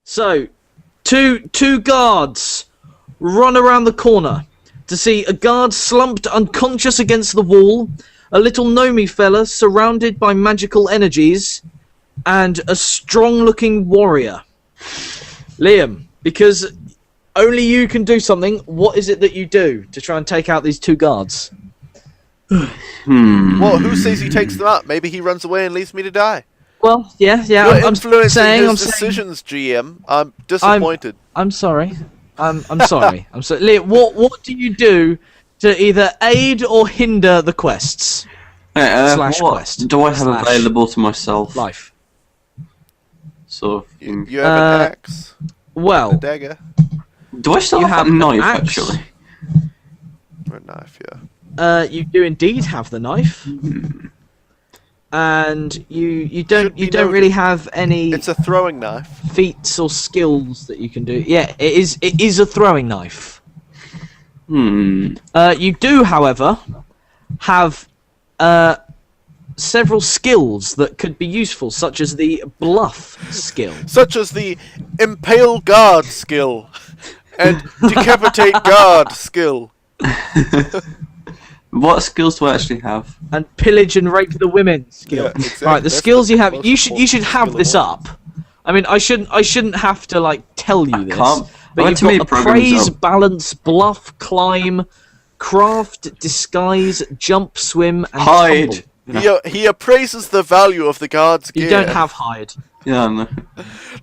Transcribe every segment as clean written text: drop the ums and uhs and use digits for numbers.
So, two guards run around the corner to see a guard slumped unconscious against the wall, a little gnomey fella surrounded by magical energies, and a strong-looking warrior. Liam, because only you can do something, what is it that you do to try and take out these two guards? Well, who says he takes them out? Maybe he runs away and leaves me to die. Well, yeah. You're influencing his decisions, GM. I'm disappointed. I'm sorry. I'm sorry. I'm sorry. Liam, what do you do to either aid or hinder the quests? What Quest. do I have available to myself? Life. So you have an axe. Well, a dagger. Do I still have a knife actually? Or a knife, yeah. You do indeed have the knife. And you don't really have any. It's a throwing knife. Feats or skills that you can do. Yeah, it is a throwing knife. You do, however, have several skills that could be useful, such as the bluff skill. Such as the impale guard skill and decapitate guard skill. What skills do I actually have? And pillage and rape the women skill. Yeah, exactly. Right, the skills you have. You should have this up. I mean, I shouldn't have to like tell you this. But you've got appraise, balance, bluff, climb, craft, disguise, jump, swim, and hide. He appraises the value of the guard's gear. You don't have hide. Yeah, no.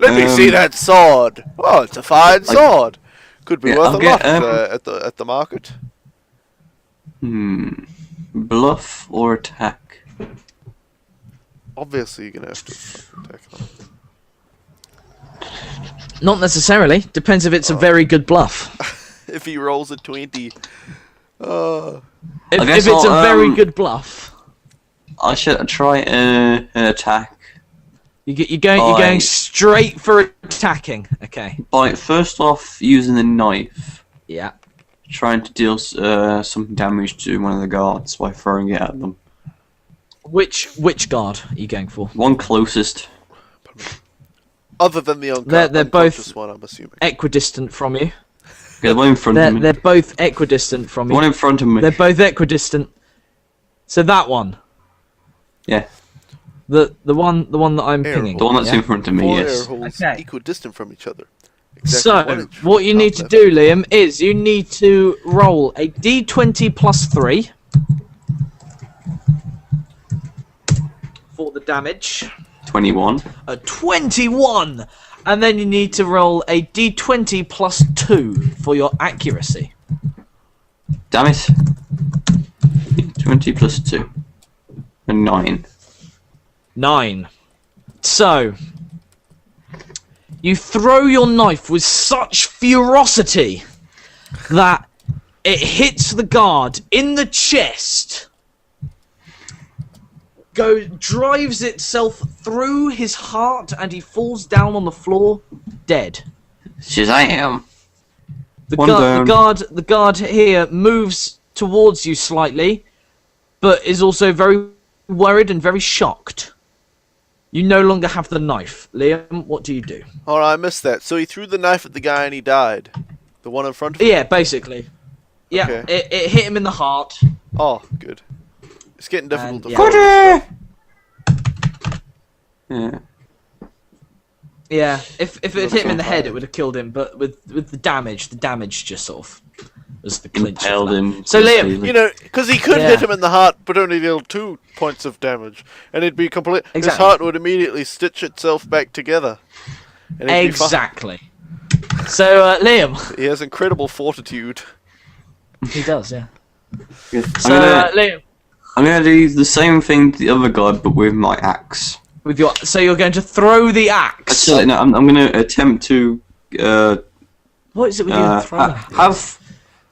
Let me see that sword. Oh, it's a fine sword. Could be worth a lot at the market. Bluff or attack? Obviously, you're gonna have to attack them. Not necessarily. Depends if it's a very good bluff. If he rolls a 20. If it's a very good bluff. I should try an attack. You're going straight for attacking. Okay. By first off using the knife. Yeah. Trying to deal some damage to one of the guards by throwing it at them. Which guard are you going for? One closest. Other than the they're both one, I'm assuming. Equidistant from you. Yeah, the one in front of me. They're both equidistant from you. The one in front of me. They're both equidistant. So that one. Yeah. The one that I'm pinging. The one that's in front of me, yes. Okay. Equidistant from each other. Exactly so, what you need to do, Liam, is you need to roll a d20 plus 3 for the damage. 21. A 21! And then you need to roll a d20 plus 2 for your accuracy. Damn it. 20 plus 2. A 9. 9. So, you throw your knife with such ferocity that it hits the guard in the chest, drives itself through his heart, and he falls down on the floor, dead. Shazam! The guard here moves towards you slightly, but is also very worried and very shocked. You no longer have the knife. Liam, what do you do? Alright, I missed that. So he threw the knife at the guy and he died? The one in front of him? Yeah, basically. Yeah, okay. It hit him in the heart. Oh, good. It's getting difficult to Yeah. Yeah, if it hit him in the head, it would have killed him, but with the damage just sort of was the clinch. Him so Liam, you know, because he could hit him in the heart, but only deal 2 points of damage, and it'd be complete. Exactly. His heart would immediately stitch itself back together. Exactly. So Liam, he has incredible fortitude. He does, yeah. So Liam, I'm gonna do the same thing to the other guard, but with my axe. So you're going to throw the axe. Actually, no, I'm going to attempt to. What is it with you throwing?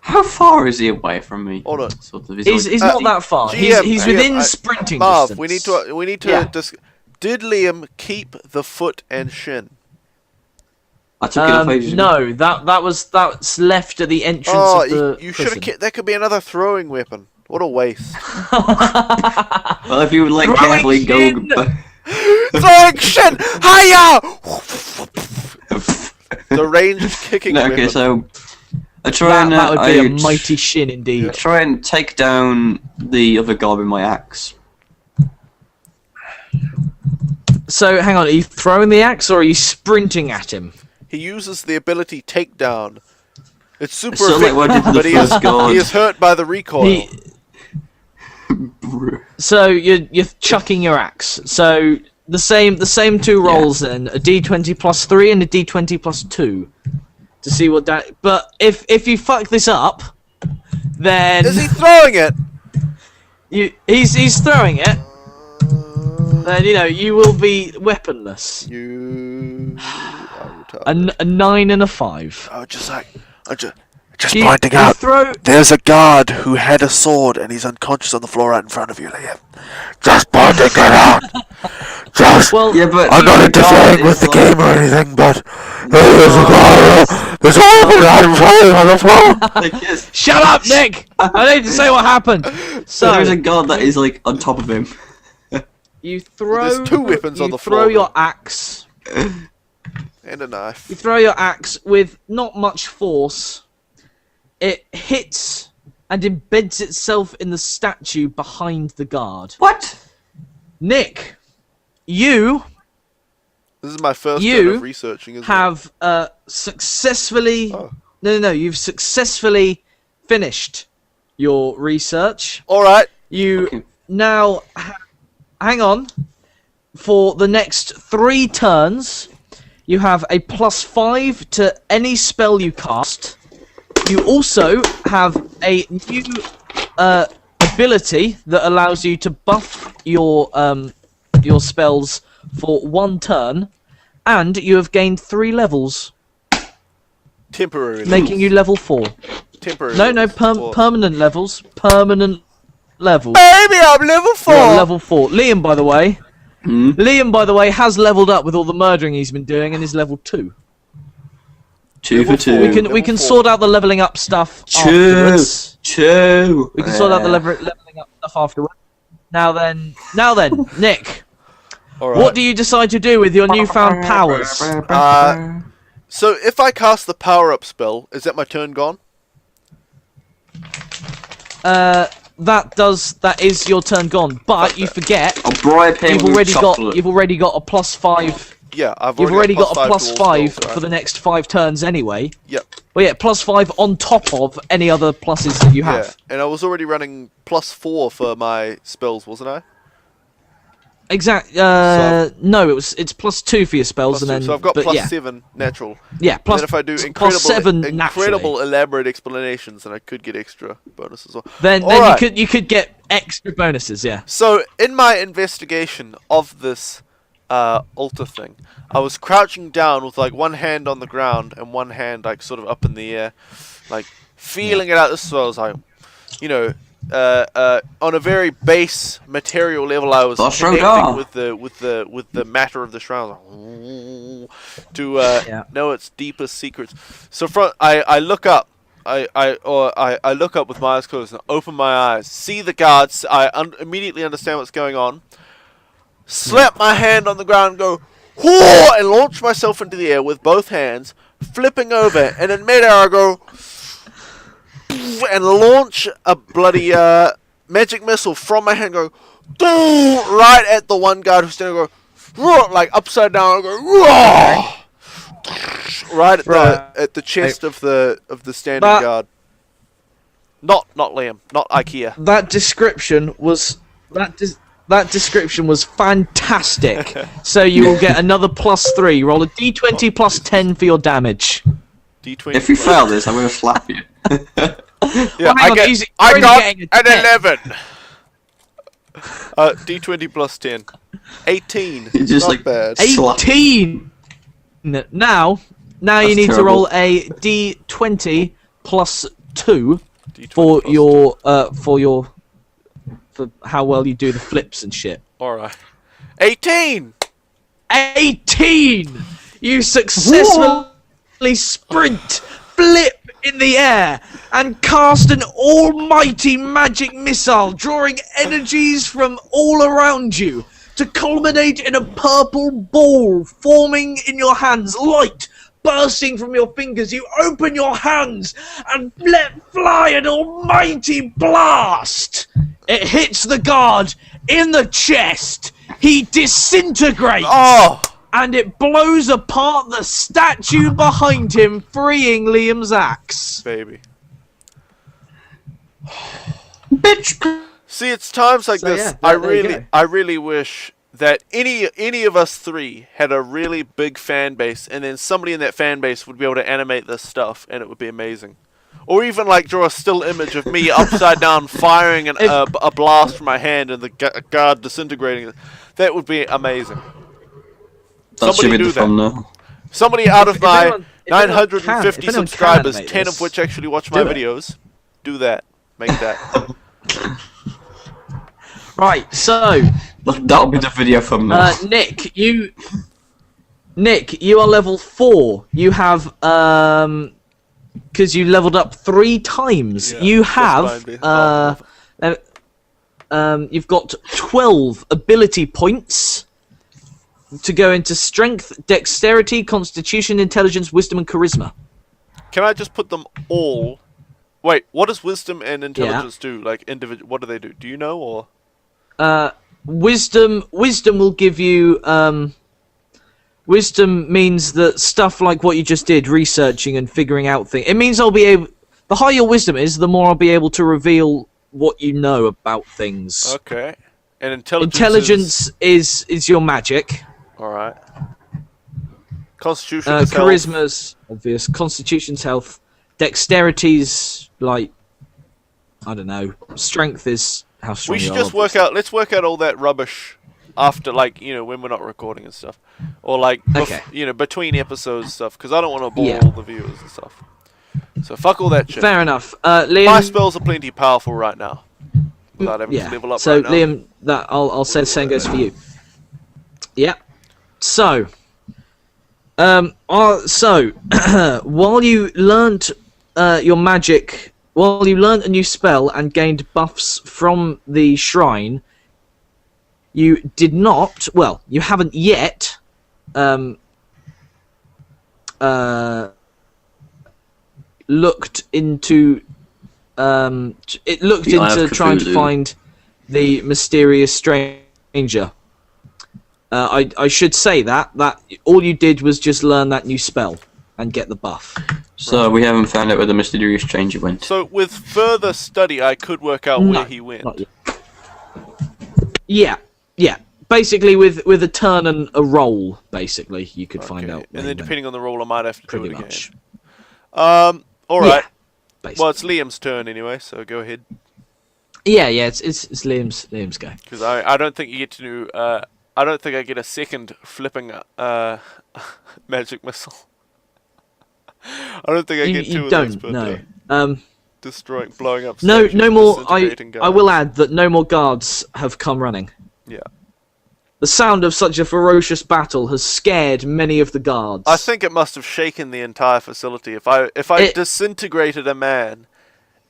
How far is he away from me? Hold on. Sort of, he's not that far. GM, he's within sprinting Marv, distance. we need to did Liam keep the foot and shin? I took it off ages ago. No, that's left at the entrance of the you should have kept. That could be another throwing weapon. What a waste. Well, if you would like carefully go. Throwing shin! Hiya! The ranged kicking No, weapon. okay, so I try and That would be a mighty shin indeed. try and take down the other god with my axe. So, hang on, are you throwing the axe or are you sprinting at him? He uses the ability takedown. It's super So, like, effective, what I did to the but first god. he is hurt by the recoil. So you're chucking your axe. So the same two rolls then, a d20 plus 3 and a d20 plus 2, to see what that. But if you fuck this up, then Is he throwing it? he's throwing it. Then you will be weaponless. You are retarded. A 9 and a 5. I'm just just You- pointing you out. throw- There's a guard who had a sword and he's unconscious on the floor right in front of you, Liam. Just pointing it out. Just. Well, Yeah, but I'm not the god interfering with is the like- game or anything, but there's a guard. There's a guard right in front of you on the floor. Like, yes. shut up, Nick! I need to say what happened. So So there's a god that is like on top of him. you throw. There's two weapons on the Throw floor. your axe. And a knife. You throw your axe with not much force. It hits and embeds itself in the statue behind the guard. What? Nick, you This is my first You turn of researching, isn't have successfully. Oh. No. You've successfully finished your research. it? Alright. You Okay. now hang on. For the next 3 turns, you have a +5 to any spell you cast. You also have a new ability that allows you to buff your spells for 1 turn, and you have gained 3 levels, Temporary. making you level 4. Temporary. No, levels. Or- permanent levels. Permanent levels. Baby, I'm level 4! You're level 4. Liam, by the way. Hmm? Liam, by the way, has leveled up with all the murdering he's been doing and is level 2. 2 Level for 2. four. We can Level 4. sort out the leveling up stuff Two. afterwards. 2. We can sort out the leveling up stuff afterwards. Now then, Nick, Alright. what do you decide to do with your newfound powers? So if I cast the power-up spell, is that my turn gone? That is your turn gone, but you forget I'll bribe him you've with already chocolate. got a +5. Yeah, You've already got a +5 to all +5 spells, for right? the next 5 turns anyway. Yep. Well, yeah, +5 on top of any other pluses that you Yeah, have. and I was already running +4 for my spells, wasn't I? Exact. So No, it's +2 for your spells, Plus and two, then. so I've got but yeah, +7 natural. yeah. And Plus, then if I do +7 naturally. incredible elaborate explanations, then I could get extra bonus as well. Then Alright. you could get extra bonuses. Yeah. So in my investigation of this altar thing, I was crouching down with like one hand on the ground and one hand like sort of up in the air, like feeling it out. This is what I was like, on a very base material level, I was connecting with the matter of the shroud, to know its deepest secrets. So I look up. I look up with my eyes closed and open my eyes, see the guards. I immediately understand what's going on. Slap my hand on the ground, and go, whoa, and launch myself into the air with both hands, flipping over, and in midair I go, and launch a bloody magic missile from my hand, go, right at the one guard who's standing, go, like upside down, I go, right at the chest of the standing guard. Not Liam, not Aekia. That description was fantastic. So you will get another +3. Roll a d20 +10 for your damage. D20. If you fail this, I'm going to slap you. Yeah, hang on, I got getting an a 10. 11. D20 +10. 18. You just, Not like, bad. Slap. 18. Now you That's need to terrible. roll a d20 +2 D20 for +2. your for how well you do the flips and shit. Alright. 18! 18! You successfully sprint, flip in the air, and cast an almighty magic missile, drawing energies from all around you to culminate in a purple ball forming in your hands. Light, bursting from your fingers, you open your hands and let fly an almighty blast. It hits the guard in the chest. He disintegrates. Oh! And it blows apart the statue behind him, freeing Liam's axe. Baby. Bitch! See, it's times like So, this. yeah, there you go. I really wish that any of us three had a really big fan base, and then somebody in that fan base would be able to animate this stuff, and it would be amazing. Or even like draw a still image of me upside down firing a blast from my hand and the guard disintegrating. That would be amazing. That should Somebody be do the fun that. though. Somebody out of If my anyone- if anyone 950 can subscribers, animate 10 of this, which actually watch my do it. videos, do that. Make that. Right, so That'll be the video thumbnail. Nick, you are level 4. You have because you leveled up 3 times. Yeah, you just have behind me. you've got 12 ability points to go into strength, dexterity, constitution, intelligence, wisdom, and charisma. Can I just put them all? Wait, what does wisdom and intelligence do? Like individual, what do they do? Do you know or? Wisdom will give you wisdom means that stuff like what you just did, researching and figuring out things. It means I'll be able. The higher your wisdom is, the more I'll be able to reveal what you know about things. Okay. And intelligence. Intelligence is your magic. All right. Constitution. Is health. Charisma's obvious. Constitution's health. Dexterity's like I don't know. Strength is how strong We you should are. just work out. Let's work out all that rubbish after, like, you know, when we're not recording and stuff, or like, Okay. you know, between episodes and stuff, because I don't want to bore Yeah. all the viewers and stuff. So fuck all that shit. Fair enough. Liam. My spells are plenty powerful right now, without having to level up So right now. Liam, that I'll say the same goes for you. Yeah. So, while you learnt your magic, while you learnt a new spell and gained buffs from the shrine, you did not. Well, you haven't yet. Looked into. It looked The Eye into of trying to Cthulhu. find the mysterious stranger. I should say that all you did was just learn that new spell and get the buff. So we haven't found out where the mysterious stranger went. So with further study, I could work out No, where he went. not yet. Yeah. Basically, with a turn and a roll, basically, you could find Okay. out. where And he then went, depending on the roll, I might have to pretty do it much. again. All right. Yeah, basically. Well, it's Liam's turn anyway, so go ahead. Yeah. It's Liam's go. Because I don't think you get to do. I don't think I get a second flipping magic missile. I don't think I get two You of those, don't but no. destroying, blowing up. No statues, more. disintegrating I will guards. add that no more guards have come running. Yeah. The sound of such a ferocious battle has scared many of the guards. I think it must have shaken the entire facility. If I disintegrated a man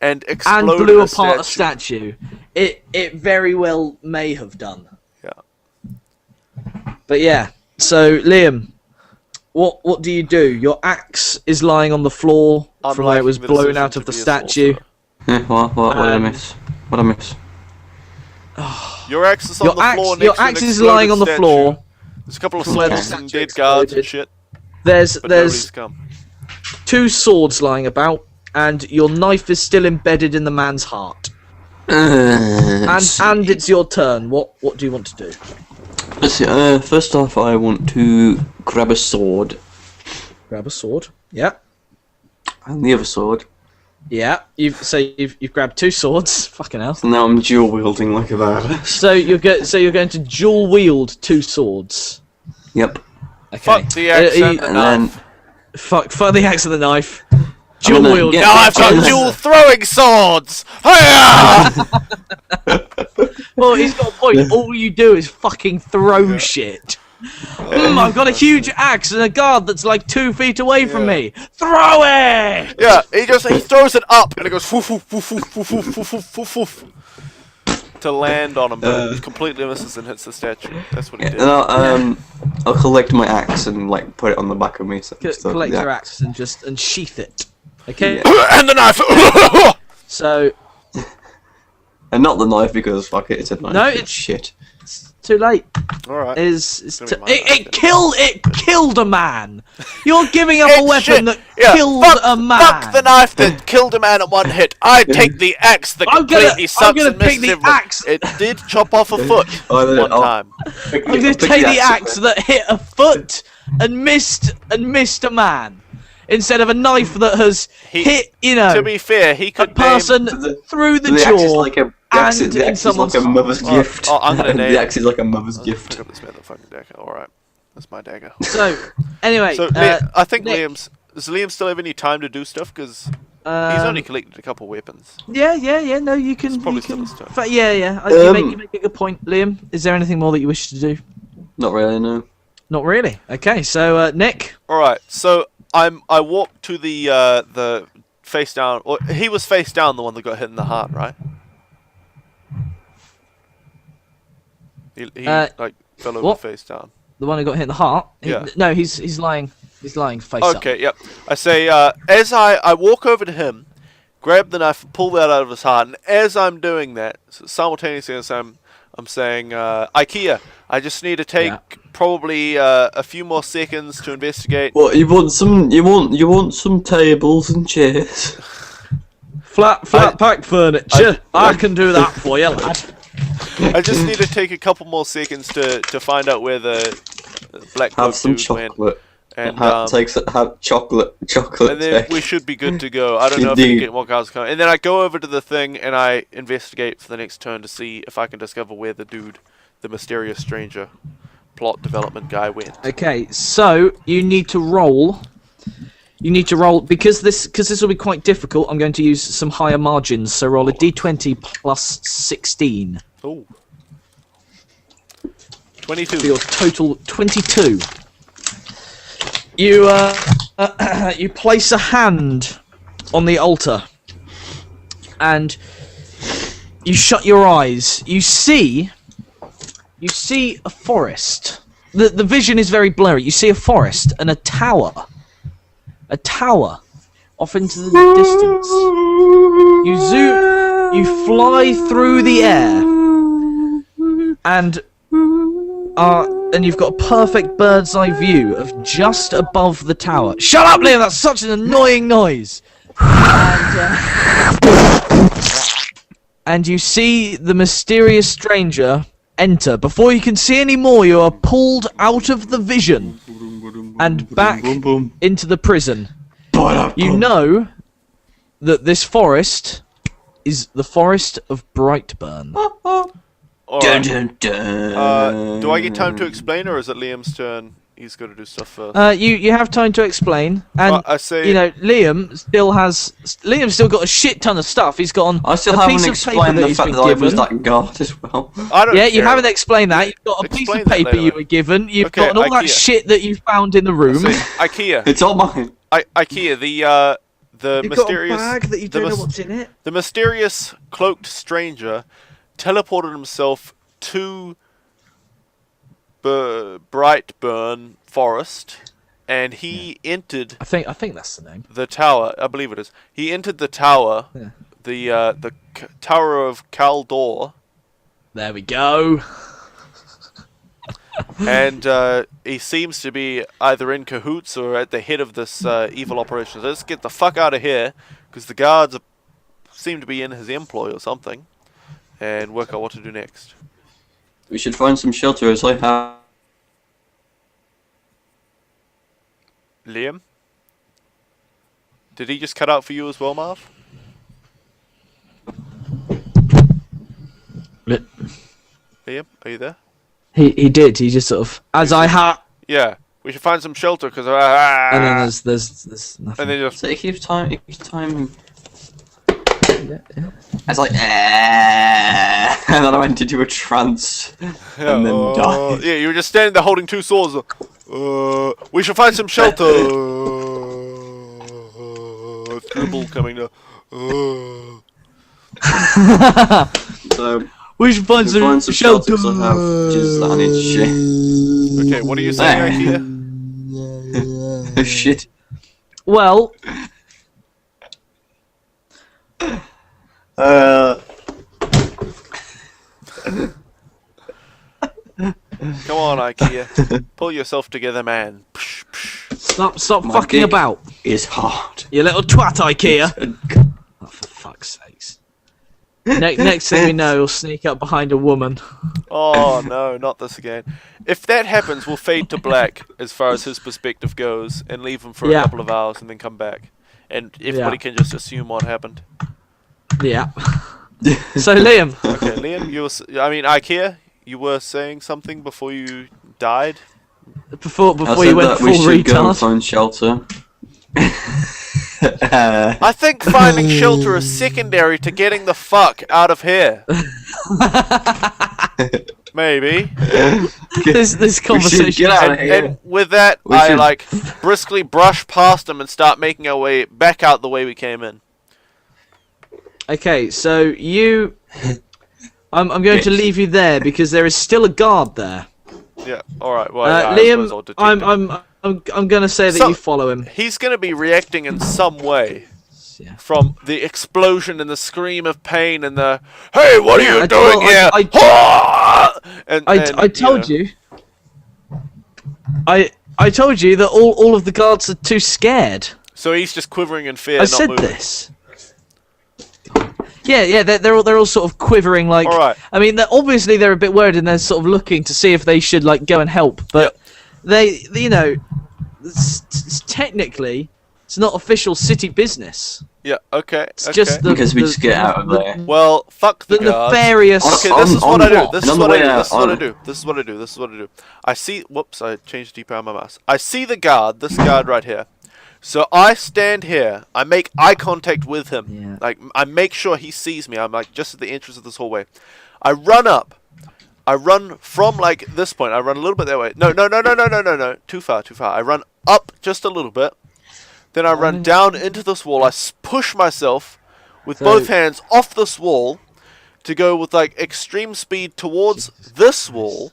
and and exploded blew a apart statue. a statue. It very well may have done. Yeah. But yeah. So Liam, what do you do? Your axe is lying on the floor I'm from where it liking was the blown decision out to of the be a statue. sorcerer. Yeah, what did I miss? What did I miss? Your axe is on Your the floor axe, next your to an axe is exploded lying on the statue. floor. There's a couple of from where the swords and statue dead guards and exploded. shit, There's but nobody's there's come. 2 swords lying about, and your knife is still embedded in the man's heart. And it's your turn. What do you want to do? Let's see, first off, I want to grab a sword. Grab a sword. Yeah. And the other sword. Yeah. You've grabbed 2 swords. Fucking hell. And now I'm dual wielding like a badass. So you're going to dual wield 2 swords. Yep. Okay. Fuck the axe and the And knife. then Fuck the axe and the knife. Dual gonna wield. get- Now I've got dual throwing swords! Hiya! Well, he's got a point. All you do is fucking throw shit. I've got a huge axe and a guard that's like 2 feet away from me. Throw it! Yeah, he throws it up and it goes woof woof woof woof woof woof woof woof woof. to land on him, but it completely misses and hits the statue. That's what he did. And I'll collect my axe and like put it on the back of me. So Collect your axe and sheath it. Okay. Yeah. And the knife. So. And not the knife because fuck it, it's a knife. No, it's shit. It's too late. All right. It killed a man. You're giving up a weapon shit. that killed a man. Fuck the knife that killed a man at one hit. I take the axe that completely sucks and misses the everyone. axe. It did chop off a foot one time. I'm gonna take the axe that hit a foot and missed a man, instead of a knife that has hit, To be fair, he a could person through the jaw. The axe is like a mother's gift. Oh, I'm gonna name the axe is like a mother's gift. Pick up this motherfucking dagger. Alright. That's my dagger. So, anyway. So, I think Nick. does Liam still have any time to do stuff? Because he's only collected a couple weapons. Yeah, no, you can. It's probably you still can. his turn. You make a good point, Liam. Is there anything more that you wish to do? Not really, no. Not really. Okay, so Nick. Alright, so I walked to the face down. Or he was face down, the one that got hit in the heart, right? He like fell over face down. The one who got hit in the heart. Yeah. No, he's lying face up. Okay, yep. I say as I walk over to him, grab the knife, and pull that out of his heart, and as I'm doing that, simultaneously as I'm saying, Aekia, I just need to take probably a few more seconds to investigate. What you want some tables and chairs? Flat pack furniture. I can do that for you, lad. I just need to take a couple more seconds to find out where the black Have some dude chocolate. went. And have chocolate. And then we should be good to go. I don't know if we can get more guards coming. And then I go over to the thing and I investigate for the next turn to see if I can discover where the mysterious stranger, plot development guy went. Okay, so you need to roll. Because this will be quite difficult. I'm going to use some higher margins. So roll a d20 plus 16. Oh. 22. For your total 22. You you place a hand on the altar, and you shut your eyes. You see a forest. The vision is very blurry. You see a forest and a tower. A tower off into the distance. You fly through the air, and you've got a perfect bird's eye view of just above the tower. Shut up, Liam! That's such an annoying noise. And you see the mysterious stranger enter. Before you can see any more, you are pulled out of the vision and back into the prison. You know that this forest is the forest of Brightbeard. Right. Do I get time to explain, or is it Liam's turn? He's got to do stuff first. You have time to explain, and I say, you know Liam's still got a shit ton of stuff. He's got on I still a haven't piece of explained paper the fact that I was that guard as well. I don't you care. haven't explained that. You've got a piece Explain of that paper later. you were given. You've Okay, got all that Aekia. shit that you found in the room. Say, Aekia. It's all mine. Aekia, the You've mysterious got a bag that you don't know what's in it. the mysterious cloaked stranger teleported himself to Brightburn Forest, and he entered I think that's the name. the tower. I believe it is. He entered the tower, the Tower of Kaldor, There we go. and he seems to be either in cahoots or at the head of this evil operation. So let's get the fuck out of here, because the guards seem to be in his employ or something, and work out what to do next. We should find some shelter as I have. Liam? Did he just cut out for you as well, Marv? Liam, are you there? He did. He just sort of Yeah, we should find some shelter because. and then there's nothing. And then just. So it keeps timing. Yeah. I was like, and then I went into a trance and then died. Yeah, you were just standing there holding two swords. We should find some shelter. Dribble coming to. So We should find some shelter. I have just that I need shit. Okay, what are you saying, Aekia? Oh shit. Well, Come on, Aekia. Pull yourself together, man. Psh, psh. stop My fucking dick about. is hard. You little twat, Aekia. Oh, for fuck's sakes. Next thing we know, we'll sneak up behind a woman. Oh no, not this again. If that happens, we'll fade to black as far as his perspective goes, and leave him for a Yeah. couple of hours, and then come back, and everybody can just assume what happened. Yeah. So, Liam. Okay, Liam, Aekia, you were saying something before you died. Before I you said went that full we should go and retard. find shelter. I think finding shelter is secondary to getting the fuck out of here. Maybe. This conversation. Get out of here. And with that, We I should- briskly brush past him and start making our way back out the way we came in. Okay, so you. I'm going to leave you there because there is still a guard there. Yeah. All right. Well, yeah, I suppose I'll Liam, detect him. I'm going to say that So- you follow him. He's going to be reacting in some way Yeah. from the explosion and the scream of pain and the "Hey, what are Yeah, you doing here?" I told you. I told you that all of the guards are too scared. So he's just quivering in fear, I not said moving. this. Yeah, they're all sort of quivering like. All right. I mean, obviously they're a bit worried and they're sort of looking to see if they should like go and help, but technically it's not official city business. Yeah. Okay. It's okay. just the, Because we just get out of there. Well, fuck the the guards. nefarious. Okay, this is On what I do. what? This And is on what the I do. way This is out, what I on- do. This is what I do. This is what I do. I see. Whoops! I changed the deep on my mouse. I see the guard. This guard right here. So I stand here. I make eye contact with him. Yeah. Like I make sure he sees me. I'm like just at the entrance of this hallway. I run up. I run from like this point. I run a little bit that way. No. Too far. I run up just a little bit. Then I run down into this wall. I push myself with both hands off this wall to go with like extreme speed towards this wall.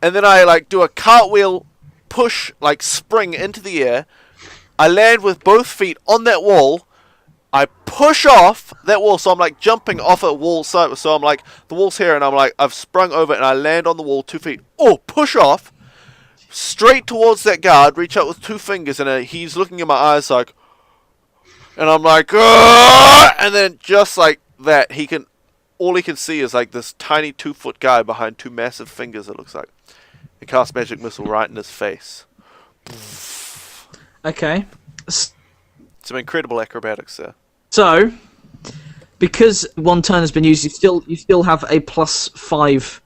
And then I like do a cartwheel push, like spring into the air. I land with both feet on that wall. I push off that wall, so I'm like jumping off a wall side. So I'm like, the wall's here, and I'm like, I've sprung over it, and I land on the wall 2 feet. Oh, push off, straight towards that guard, reach out with 2 fingers, and he's looking in my eyes like, and I'm like, "Argh!" And then just like that, all he can see is like this tiny 2-foot guy behind 2 massive fingers, it looks like. He casts magic missile right in his face. Okay. Some incredible acrobatics there. So, because one turn has been used, you still have a +5,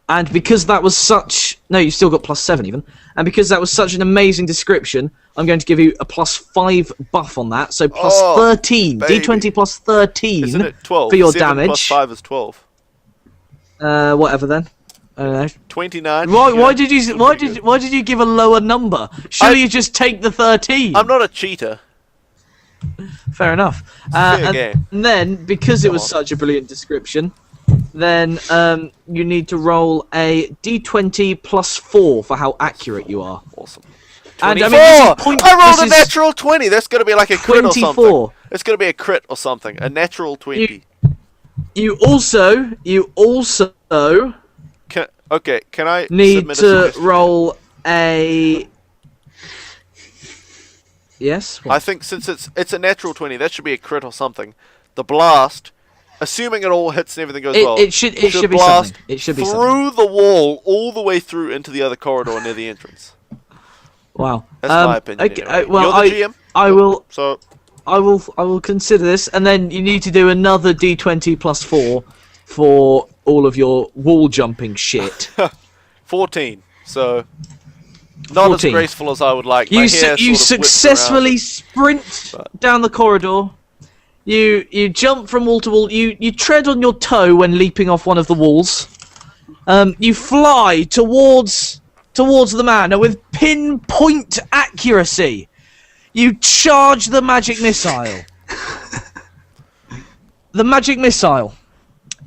and because that was such you still got +7 even, and because that was such an amazing description, I'm going to give you a +5 buff on that. So +13, baby. D20 +13 Isn't it 12? for your 7 damage. plus 5 is 12. Whatever then. I don't know. 29. Why did you give a lower number? Surely you just take the 13. I'm not a cheater. Fair enough. Fair game. And then, because it was on. such a brilliant description, then you need to roll a d20 +4 for how accurate you are. Awesome. And, 24! I I rolled this a is natural 20. That's going to be like a crit or something. 24. It's going to be a crit or something. A natural 20. You also Can I need submit a to suggestion? roll a... Yes? What? I think since it's a natural 20, that should be a crit or something. The blast, assuming it all hits and everything goes well, It should be blast something. It should be through something. the wall, all the way through into the other corridor near the entrance. Wow. That's my opinion. Okay, Anyway. well, You're the GM. I will consider this, and then you need to do another d20 +4 for all of your wall jumping shit. 14. So not 14. as graceful as I would like. My You hair you sort of whips successfully around. sprint down the corridor. You jump from wall to wall. You tread on your toe when leaping off one of the walls. You fly towards the man, and with pinpoint accuracy, you charge the magic missile. The magic missile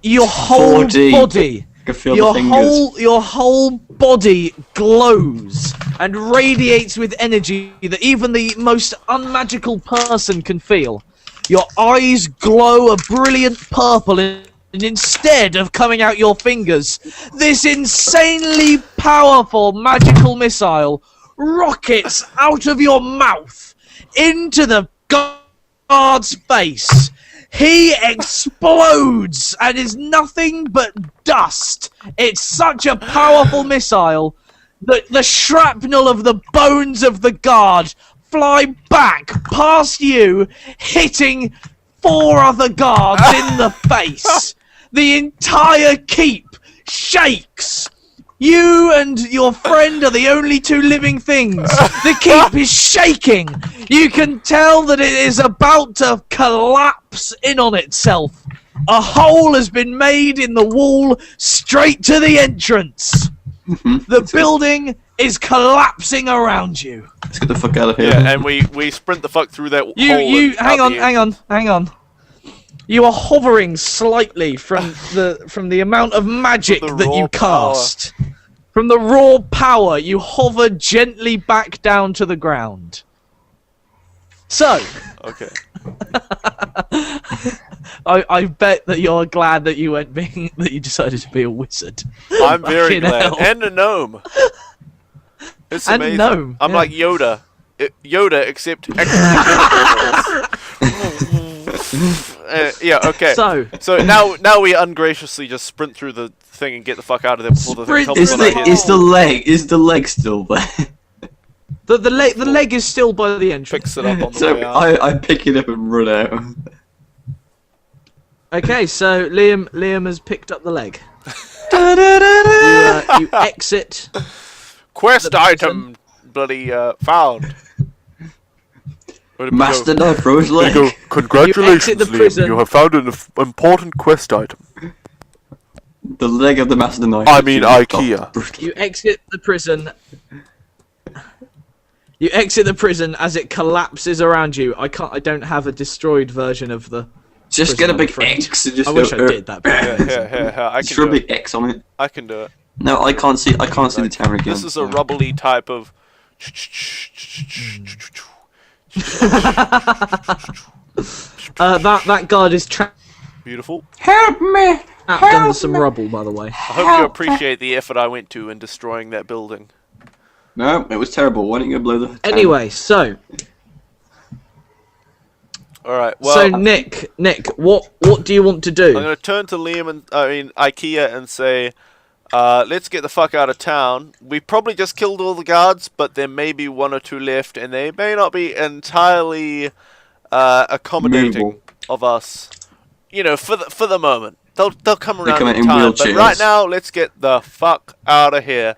your whole 4D. body, I can feel the fingers. your whole body glows and radiates with energy that even the most unmagical person can feel. Your eyes glow a brilliant purple, and instead of coming out your fingers, this insanely powerful magical missile rockets out of your mouth into the guard's face. He explodes and is nothing but dust. It's such a powerful missile that the shrapnel of the bones of the guard fly back past you, hitting 4 other guards in the face. The entire keep shakes. You and your friend are the only 2 living things. The keep is shaking. You can tell that it is about to collapse in on itself. A hole has been made in the wall straight to the entrance. The building is collapsing around you. Let's get the fuck out of here. Yeah, and we sprint the fuck through that hole. Hang on. You are hovering slightly from the amount of magic that you cast. From the raw power, you hover gently back down to the ground. So, Okay. I bet that you're glad that you that you decided to be a wizard. I'm very Fucking glad. hell. And a gnome. It's And a amazing. gnome, I'm yeah. like Yoda. Yoda, except extra. Yeah, okay. So now we ungraciously just sprint through the thing and get the fuck out of there before the thing Sprint comes Is on the- our head. is the leg still there? the leg is still by the entrance. Fix it up on the So way out. I pick it up and run out. Okay, so Liam has picked up the leg. You exit. Quest the item, bloody found. Where'd it Master go? Knife Rose There you leg. go. Congratulations, You exit the Liam. prison. You have found an important quest item. The leg of the Master Knife. I mean Aekia. You exit the prison. You exit the prison as it collapses around you. I don't have a destroyed version of the. Just prison, get a I'm big afraid. X and just I go. wish I did that. Yeah, I Just can draw a do it. big X on it. I can do it. No, I can't see. I can't see the tower again. This is a rubbly type of. That guard is trapped Beautiful. Help me! under some rubble, by the way. I hope you appreciate the effort I went to in destroying that building. No, it was terrible. Why didn't you blow the tower? Anyway, so Alright, well, so Nick, what do you want to I'm do? going to turn to Liam and, Aekia and say, let's get the fuck out of town. We probably just killed all the guards, but there may be 1 or 2 left, and they may not be entirely accommodating Movable. of us. You know, for the moment. They'll come around come in in time, but wheelchairs. right now, let's get the fuck out of here.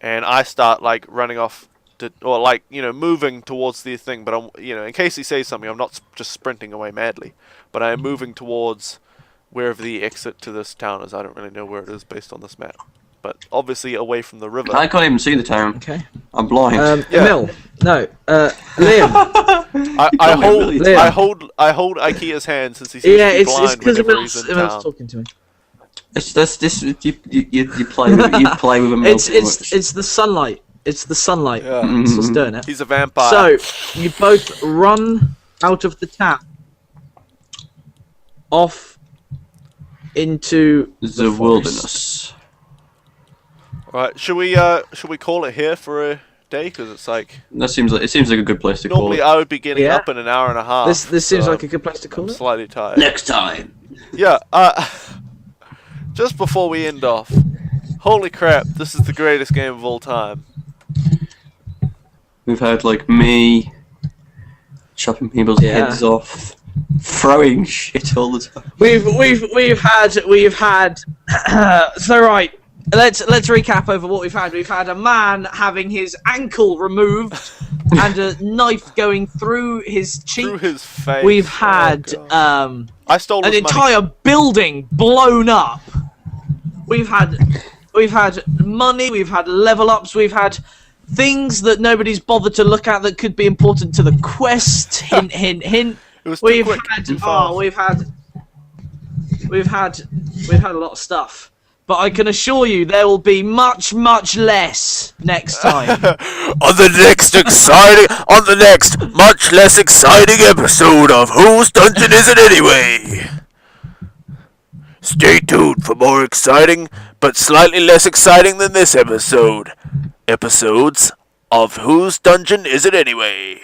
And I start, like, running off, or, like, you know, moving towards the thing, but, I'm, you know, in case he says something, I'm not just sprinting away madly, but I am moving towards wherever the exit to this town is. I don't really know where it is based on this map, but obviously away from the river. I can't even see the town. Okay. I'm blind. Yeah. Emil, no, Liam. I hold Aekia's hand since he seems Yeah, to be it's blind because whenever he's in Emil's town. talking to me. It's this. You play with you play with a milk too much. It's the sunlight. It's the sunlight. Yeah. That's what's doing it. He's a vampire. So you both run out of the town, off into the forest. wilderness. Right, should we call it here for a day? Because it's like That seems like a good place to call normally it. I would be getting Yeah. up in an hour and a half. This seems so like a good place to call I'm it. slightly tired. Next time. Yeah. Just before we end off, holy crap! This is the greatest game of all time. We've had like me chopping people's Yeah. heads off, throwing shit all the time. We've had so right. Let's recap over what we've had. We've had a man having his ankle removed and a knife going through his cheek. Through his face. We've Oh, had God. I stole an his money. entire building blown up. We've had money. We've had level ups. We've had things that nobody's bothered to look at that could be important to the quest. Hint, hint, hint. It was too We've quick, had too fast. we've had we've had a lot of stuff, but I can assure you there will be much less next time. On the next much less exciting episode of Whose Dungeon Is It Anyway? Stay tuned for more exciting, but slightly less exciting than this episodes of Whose Dungeon Is It Anyway?